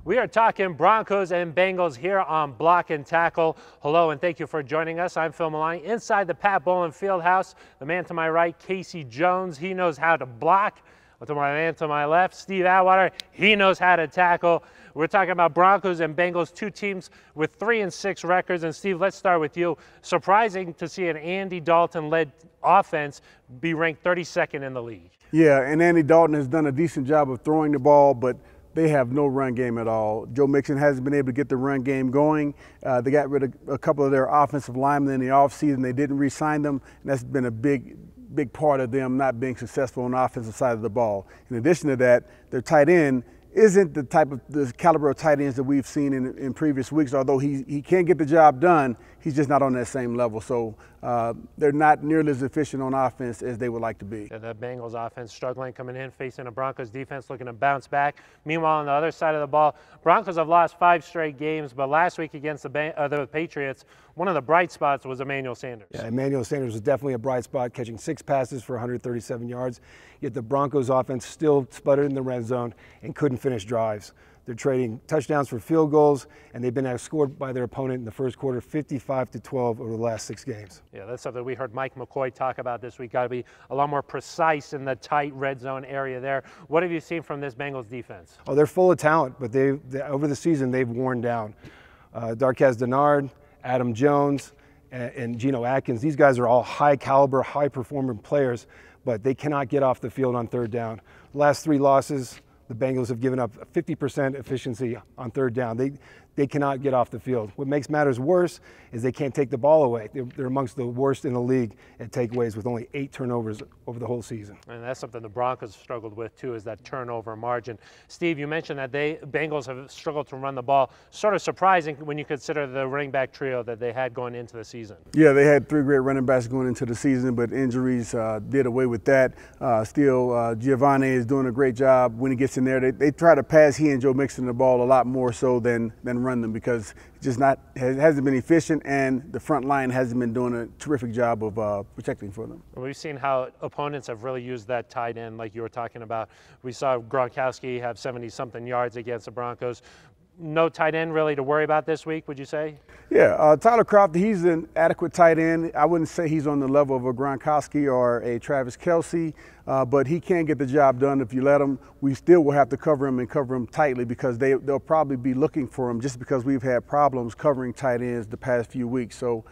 We are talking Broncos and Bengals here on Block and Tackle. Hello and thank you for joining us. I'm Phil Maloney inside the Pat Bowlen Fieldhouse. The man to my right, Casey Jones, he knows how to block. To my man to my left, Steve Atwater, he knows how to tackle. We're talking about Broncos and Bengals, two teams with 3-6 records. And Steve, let's start with you. Surprising to see an Andy Dalton-led offense be ranked 32nd in the league. Yeah, and Andy Dalton has done a decent job of throwing the ball, but they have no run game at all. Joe Mixon hasn't been able to get the run game going. They got rid of a couple of their offensive linemen in the offseason. They didn't re-sign them, and that's been a big part of them not being successful on the offensive side of the ball. In addition to that, their tight end isn't the caliber of tight ends that we've seen in previous weeks. Although he can get the job done, he's just not on that same level. So they're not nearly as efficient on offense as they would like to be. Yeah, the Bengals offense struggling coming in, facing a Broncos defense looking to bounce back. Meanwhile, on the other side of the ball, Broncos have lost 5 straight games, but last week against the Patriots, one of the bright spots was Emmanuel Sanders. Yeah, Emmanuel Sanders was definitely a bright spot, catching 6 passes for 137 yards. Yet the Broncos offense still sputtered in the red zone and couldn't finish drives. They're trading touchdowns for field goals, and they've been outscored by their opponent in the first quarter 55-12 over the last 6 games. Yeah, that's something we heard Mike McCoy talk about this week. Got to be a lot more precise in the tight red zone area there. What have you seen from this Bengals defense? Oh, they're full of talent, but over the season they've worn down. Darqueze Dennard, Adam Jones, and Geno Atkins. These guys are all high caliber, high performing players, but they cannot get off the field on third down. The last 3 losses, the Bengals have given up 50% efficiency on third down. They cannot get off the field. What makes matters worse is they can't take the ball away. They're amongst the worst in the league at takeaways with only 8 turnovers over the whole season. And that's something the Broncos struggled with too, is that turnover margin. Steve, you mentioned that Bengals have struggled to run the ball. Sort of surprising when you consider the running back trio that they had going into the season. Yeah, they had 3 great running backs going into the season, but injuries did away with that. Still, Giovanni is doing a great job when he gets in there. They try to pass he and Joe Mixon the ball a lot more so than run them, because it hasn't been efficient, and the front line hasn't been doing a terrific job of protecting for them. We've seen how opponents have really used that tight end like you were talking about. We saw Gronkowski have 70-something yards against the Broncos. No tight end really to worry about this week, would you say? Yeah, Tyler Kroft, he's an adequate tight end. I wouldn't say he's on the level of a Gronkowski or a Travis Kelce, but he can get the job done if you let him. We still will have to cover him and cover him tightly, because they'll probably be looking for him, just because we've had problems covering tight ends the past few weeks. So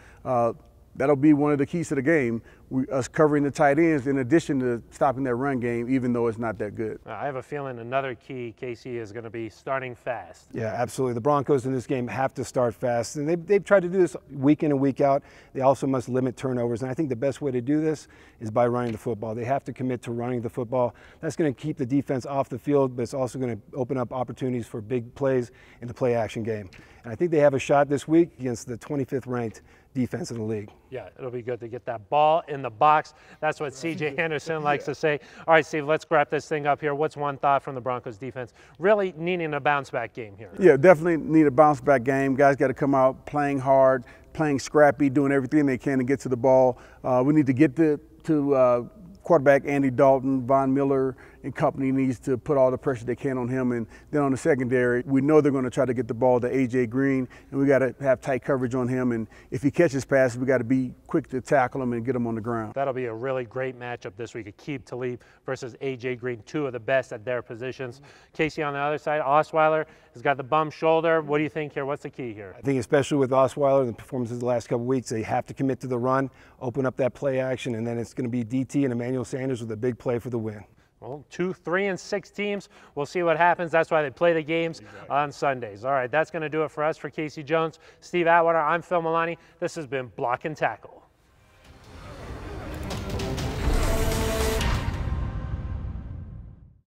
that'll be one of the keys to the game, us covering the tight ends in addition to stopping that run game, even though it's not that good. I have a feeling another key, Casey, is going to be starting fast. Yeah, absolutely. The Broncos in this game have to start fast, and they've tried to do this week in and week out. They also must limit turnovers, and I think the best way to do this is by running the football. They have to commit to running the football. That's going to keep the defense off the field, but it's also going to open up opportunities for big plays in the play-action game. And I think they have a shot this week against the 25th ranked defense in the league. Yeah, it'll be good to get that ball in the box. That's what C.J. Henderson likes to say. All right, Steve, let's wrap this thing up here. What's one thought from the Broncos defense? Really needing a bounce-back game here. Yeah, definitely need a bounce-back game. Guys got to come out playing hard, playing scrappy, doing everything they can to get to the ball. We need to get to quarterback Andy Dalton. Von Miller and company needs to put all the pressure they can on him. And then on the secondary, we know they're going to try to get the ball to A.J. Green, and we got to have tight coverage on him. And if he catches passes, we got to be quick to tackle him and get him on the ground. That'll be a really great matchup this week. Aqib Talib versus A.J. Green, 2 of the best at their positions. Casey on the other side, Osweiler has got the bum shoulder. What do you think here? What's the key here? I think especially with Osweiler and the performances the last couple of weeks, they have to commit to the run, open up that play action, and then it's going to be DT and Emmanuel Sanders with a big play for the win. Well, 2, 3, and 6 teams. We'll see what happens. That's why they play the games on Sundays. All right, that's going to do it for us. For Casey Jones, Steve Atwater, I'm Phil Maloney. This has been Block and Tackle.